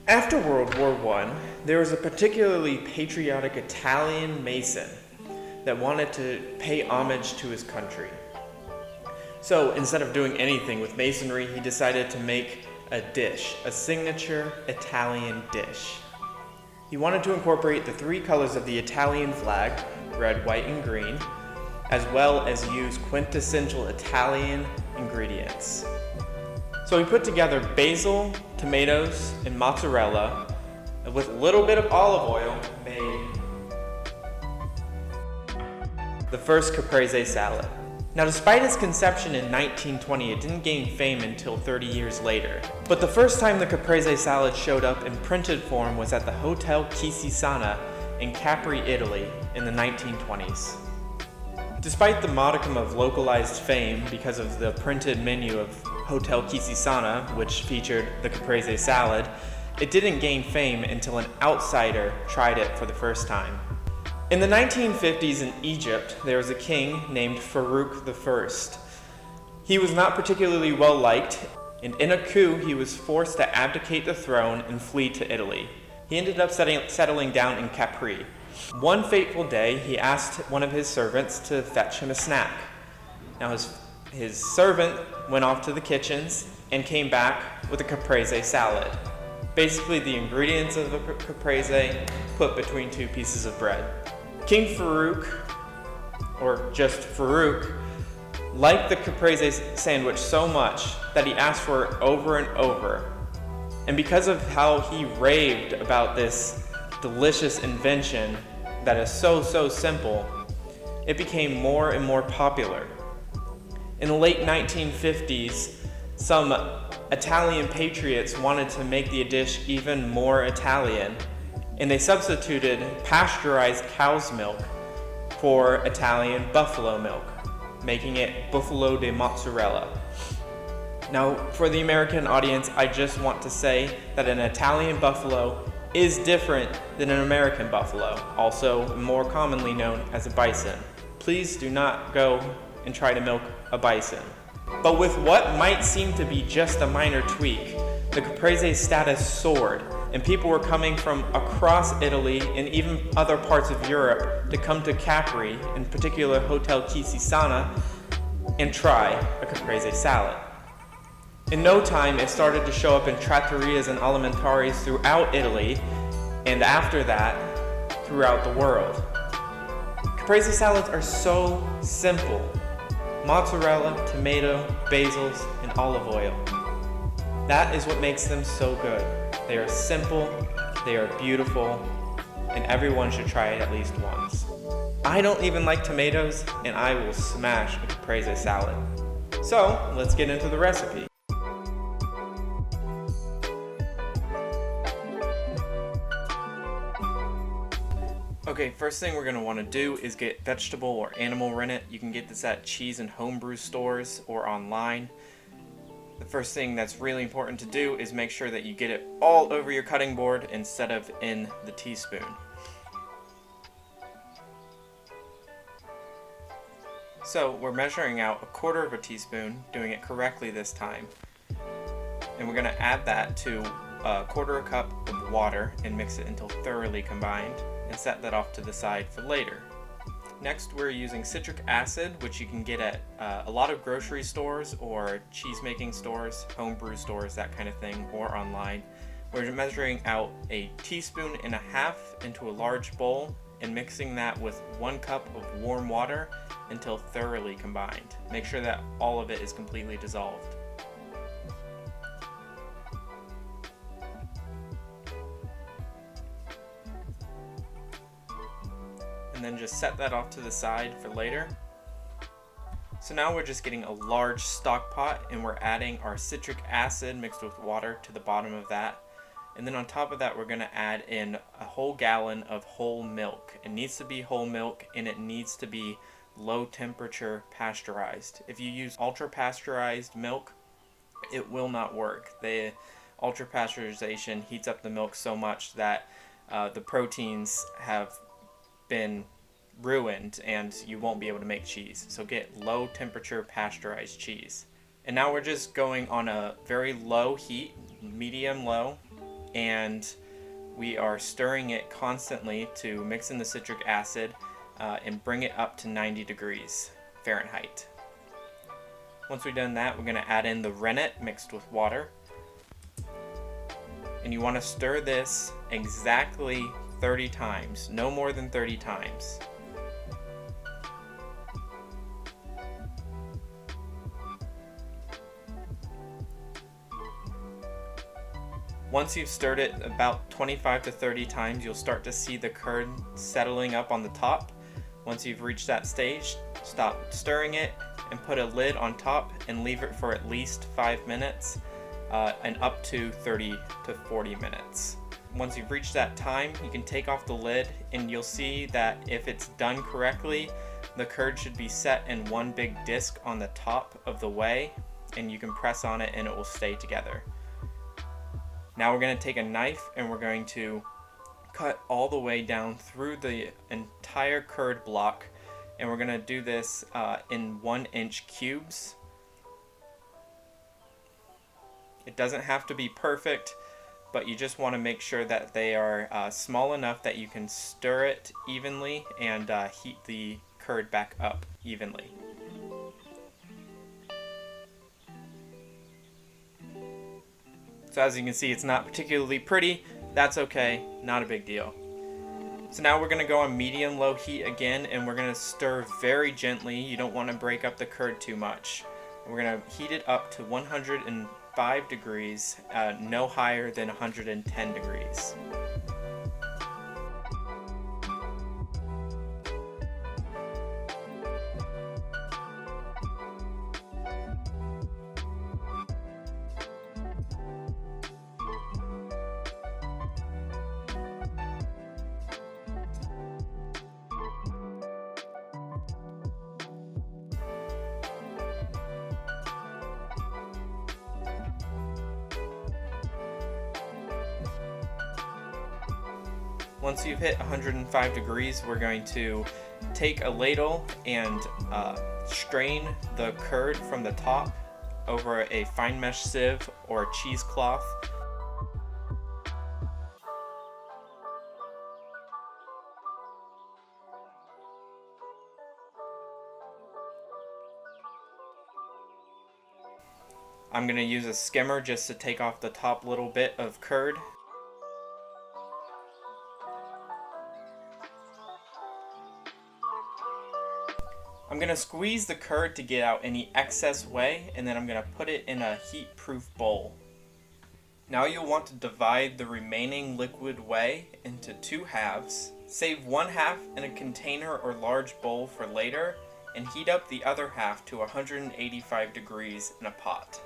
After World War I, there was a particularly patriotic Italian mason that wanted to pay homage to his country. So instead of doing anything with masonry, he decided to make a dish, a signature Italian dish. He wanted to incorporate the three colors of the Italian flag, red, white, and green, as well as use quintessential Italian ingredients. So he put together basil, tomatoes, and mozzarella, and with a little bit of olive oil, made the first Caprese salad. Now, despite its conception in 1920, it didn't gain fame until 30 years later. But the first time the Caprese salad showed up in printed form was at the Hotel Kissisana in Capri, Italy in the 1920s. Despite the modicum of localized fame because of the printed menu of Hotel Kissisana, which featured the Caprese salad, it didn't gain fame until an outsider tried it for the first time. In the 1950s in Egypt, there was a king named Farouk I. He was not particularly well liked, and in a coup he was forced to abdicate the throne and flee to Italy. He ended up settling down in Capri. One fateful day, he asked one of his servants to fetch him a snack. Now his servant went off to the kitchens and came back with a Caprese salad. Basically the ingredients of a Caprese put between two pieces of bread. King Farouk, or just Farouk, liked the Caprese sandwich so much that he asked for it over and over. And because of how he raved about this delicious invention that is so simple, it became more and more popular. In the late 1950s, some Italian patriots wanted to make the dish even more Italian, and they substituted pasteurized cow's milk for Italian buffalo milk, making it buffalo de mozzarella. Now, for the American audience, I just want to say that an Italian buffalo is different than an American buffalo, also more commonly known as a bison. Please do not go and try to milk a bison. But with what might seem to be just a minor tweak, the Caprese status soared, and people were coming from across Italy and even other parts of Europe to come to Capri, in particular Hotel Kissisana, and try a Caprese salad. In no time, it started to show up in trattorias and alimentaries throughout Italy, and after that, throughout the world. Caprese salads are so simple. Mozzarella, tomato, basils, and olive oil. That is what makes them so good. They are simple, they are beautiful, and everyone should try it at least once. I don't even like tomatoes, and I will smash a Caprese salad. So, let's get into the recipe. Okay, first thing we're going to want to do is get vegetable or animal rennet. You can get this at cheese and homebrew stores or online. The first thing that's really important to do is make sure that you get it all over your cutting board instead of in the teaspoon. So we're measuring out 1/4 teaspoon, doing it correctly this time. And we're going to add that to 1/4 cup of water and mix it until thoroughly combined, and set that off to the side for later. Next, we're using citric acid, which you can get at a lot of grocery stores or cheese-making stores, homebrew stores, that kind of thing, or online. We're measuring out 1.5 teaspoons into a large bowl and mixing that with 1 cup of warm water until thoroughly combined. Make sure that all of it is completely dissolved. And then just set that off to the side for later. So now we're just getting a large stock pot, and we're adding our citric acid mixed with water to the bottom of that. And then on top of that, we're going to add in a whole gallon of whole milk. It needs to be whole milk, and it needs to be low temperature pasteurized. If you use ultra-pasteurized milk, it will not work. The ultra-pasteurization heats up the milk so much that the proteins have been ruined and you won't be able to make cheese. So get low temperature pasteurized cheese. And now we're just going on a very low heat, medium low, and we are stirring it constantly to mix in the citric acid and bring it up to 90 degrees Fahrenheit. Once we've done that, we're going to add in the rennet mixed with water. And you want to stir this exactly 30 times, no more than 30 times. Once you've stirred it about 25 to 30 times, you'll start to see the curd settling up on the top. Once you've reached that stage, stop stirring it and put a lid on top and leave it for at least 5 minutes and up to 30 to 40 minutes. Once you've reached that time, you can take off the lid and you'll see that if it's done correctly, the curd should be set in one big disc on the top of the whey, and you can press on it and it will stay together. Now we're going to take a knife and we're going to cut all the way down through the entire curd block, and we're going to do this in 1-inch cubes. It doesn't have to be perfect, but you just want to make sure that they are small enough that you can stir it evenly and heat the curd back up evenly. So as you can see, it's not particularly pretty. That's okay, not a big deal. So now we're going to go on medium-low heat again, and we're going to stir very gently. You don't want to break up the curd too much. We're going to heat it up to 105 degrees, no higher than 110 degrees. Once you've hit 105 degrees, we're going to take a ladle and strain the curd from the top over a fine mesh sieve or a cheesecloth. I'm going to use a skimmer just to take off the top little bit of curd. I'm going to squeeze the curd to get out any excess whey, and then I'm going to put it in a heat-proof bowl. Now you'll want to divide the remaining liquid whey into 2 halves. Save 1 half in a container or large bowl for later, and heat up the other half to 185 degrees in a pot.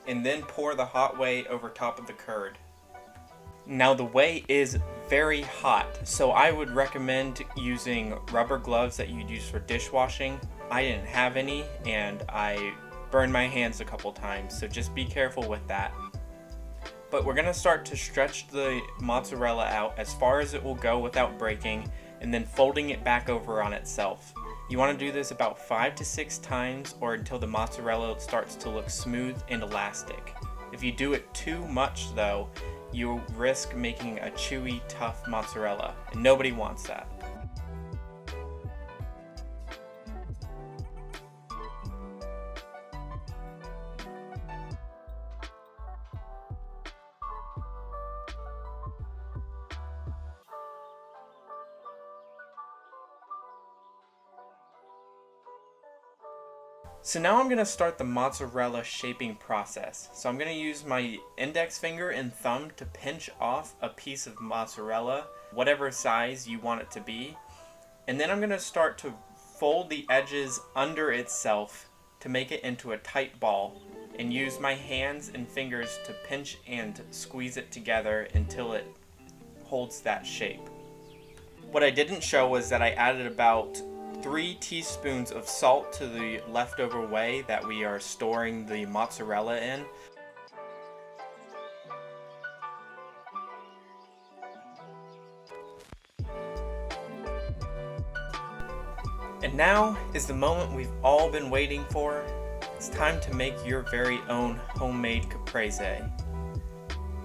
And then pour the hot whey over top of the curd. Now the whey is very hot, so I would recommend using rubber gloves that you'd use for dishwashing. I didn't have any, and I burned my hands a couple times, so just be careful with that. But we're going to start to stretch the mozzarella out as far as it will go without breaking, and then folding it back over on itself. You want to do this about 5 to 6 times, or until the mozzarella starts to look smooth and elastic. If you do it too much though, you risk making a chewy, tough mozzarella, and nobody wants that. So now I'm going to start the mozzarella shaping process. So I'm going to use my index finger and thumb to pinch off a piece of mozzarella, whatever size you want it to be. And then I'm going to start to fold the edges under itself to make it into a tight ball, and use my hands and fingers to pinch and squeeze it together until it holds that shape. What I didn't show was that I added about 3 teaspoons of salt to the leftover whey that we are storing the mozzarella in. And now is the moment we've all been waiting for. It's time to make your very own homemade caprese.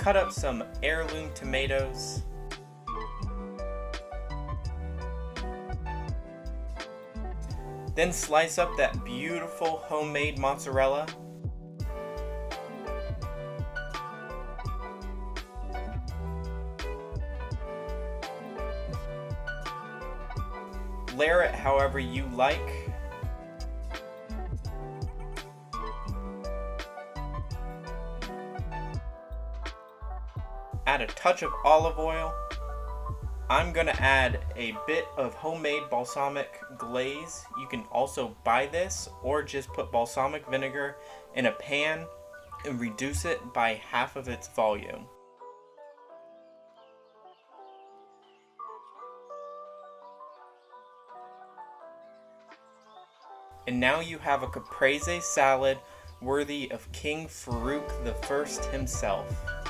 cut up some heirloom tomatoes. Then slice up that beautiful homemade mozzarella. Layer it however you like. Add a touch of olive oil. I'm going to add a bit of homemade balsamic glaze. You can also buy this or just put balsamic vinegar in a pan and reduce it by half of its volume. And now you have a caprese salad worthy of King Farouk I himself.